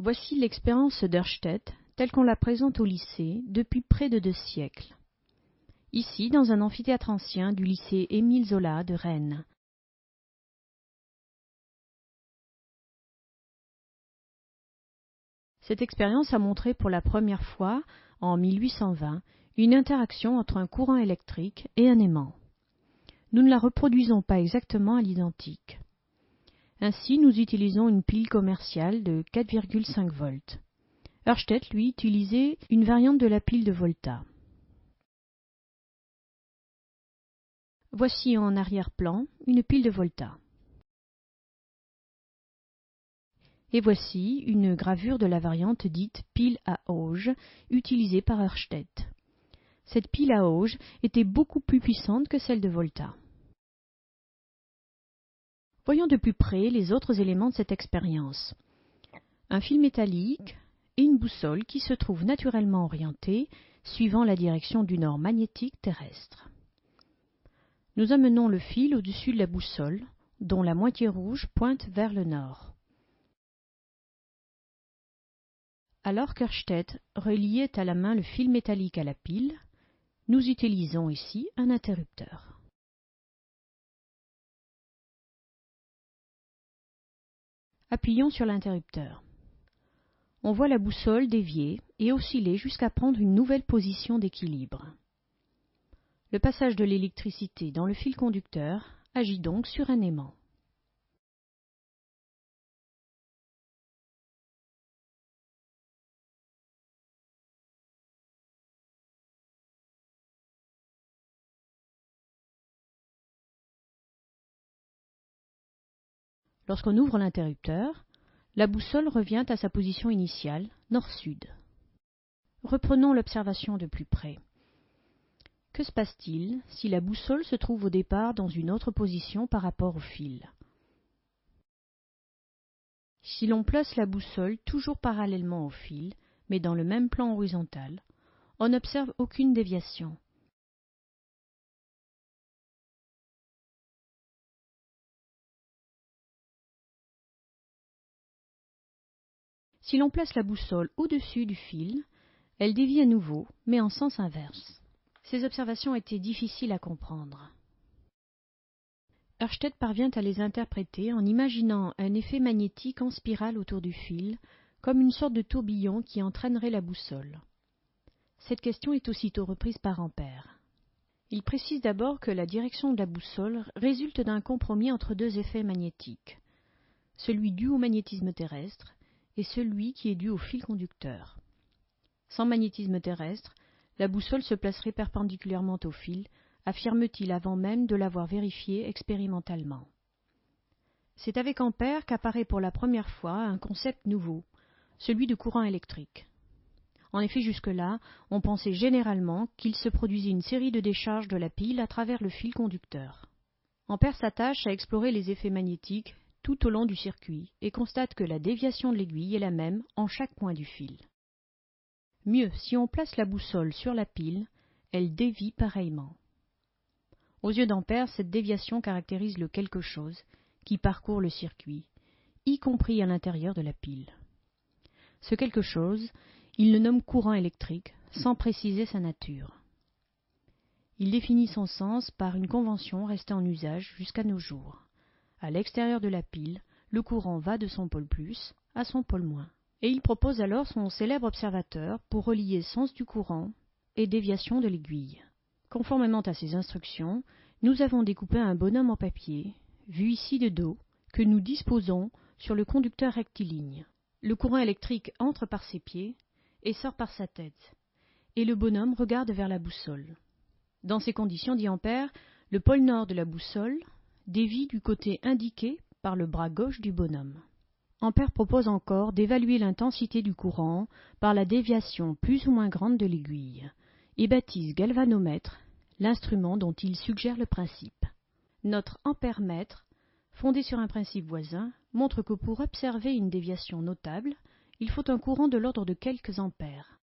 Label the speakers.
Speaker 1: Voici l'expérience d'Œrsted telle qu'on la présente au lycée depuis près de 2 siècles. Ici, dans un amphithéâtre ancien du lycée Émile Zola de Rennes. Cette expérience a montré pour la première fois, en 1820, une interaction entre un courant électrique et un aimant. Nous ne la reproduisons pas exactement à l'identique. Ainsi, nous utilisons une pile commerciale de 4,5 volts. Ørsted, lui, utilisait une variante de la pile de Volta. Voici en arrière-plan une pile de Volta. Et voici une gravure de la variante dite pile à auge, utilisée par Ørsted. Cette pile à auge était beaucoup plus puissante que celle de Volta. Voyons de plus près les autres éléments de cette expérience. Un fil métallique et une boussole qui se trouvent naturellement orientées suivant la direction du nord magnétique terrestre. Nous amenons le fil au-dessus de la boussole, dont la moitié rouge pointe vers le nord. Alors qu'Ørsted reliait à la main le fil métallique à la pile, nous utilisons ici un interrupteur. Appuyons sur l'interrupteur. On voit la boussole dévier et osciller jusqu'à prendre une nouvelle position d'équilibre. Le passage de l'électricité dans le fil conducteur agit donc sur un aimant. Lorsqu'on ouvre l'interrupteur, la boussole revient à sa position initiale, nord-sud. Reprenons l'observation de plus près. Que se passe-t-il si la boussole se trouve au départ dans une autre position par rapport au fil? Si l'on place la boussole toujours parallèlement au fil, mais dans le même plan horizontal, on n'observe aucune déviation. Si l'on place la boussole au-dessus du fil, elle dévie à nouveau, mais en sens inverse. Ces observations étaient difficiles à comprendre. Ørsted parvient à les interpréter en imaginant un effet magnétique en spirale autour du fil, comme une sorte de tourbillon qui entraînerait la boussole. Cette question est aussitôt reprise par Ampère. Il précise d'abord que la direction de la boussole résulte d'un compromis entre 2 effets magnétiques, celui dû au magnétisme terrestre et celui qui est dû au fil conducteur. Sans magnétisme terrestre, la boussole se placerait perpendiculairement au fil, affirme-t-il avant même de l'avoir vérifié expérimentalement. C'est avec Ampère qu'apparaît pour la première fois un concept nouveau, celui de courant électrique. En effet, jusque-là, on pensait généralement qu'il se produisait une série de décharges de la pile à travers le fil conducteur. Ampère s'attache à explorer les effets magnétiques tout au long du circuit et constate que la déviation de l'aiguille est la même en chaque point du fil. Mieux, si on place la boussole sur la pile, elle dévie pareillement. Aux yeux d'Ampère, cette déviation caractérise le quelque chose qui parcourt le circuit, y compris à l'intérieur de la pile. Ce quelque chose, il le nomme courant électrique, sans préciser sa nature. Il définit son sens par une convention restée en usage jusqu'à nos jours. À l'extérieur de la pile, le courant va de son pôle plus à son pôle moins. Et il propose alors son célèbre observateur pour relier sens du courant et déviation de l'aiguille. Conformément à ses instructions, nous avons découpé un bonhomme en papier, vu ici de dos, que nous disposons sur le conducteur rectiligne. Le courant électrique entre par ses pieds et sort par sa tête, et le bonhomme regarde vers la boussole. Dans ces conditions, dit Ampère, le pôle nord de la boussole dévie du côté indiqué par le bras gauche du bonhomme. Ampère propose encore d'évaluer l'intensité du courant par la déviation plus ou moins grande de l'aiguille, et baptise galvanomètre l'instrument dont il suggère le principe. Notre ampèremètre, fondé sur un principe voisin, montre que pour observer une déviation notable, il faut un courant de l'ordre de quelques ampères.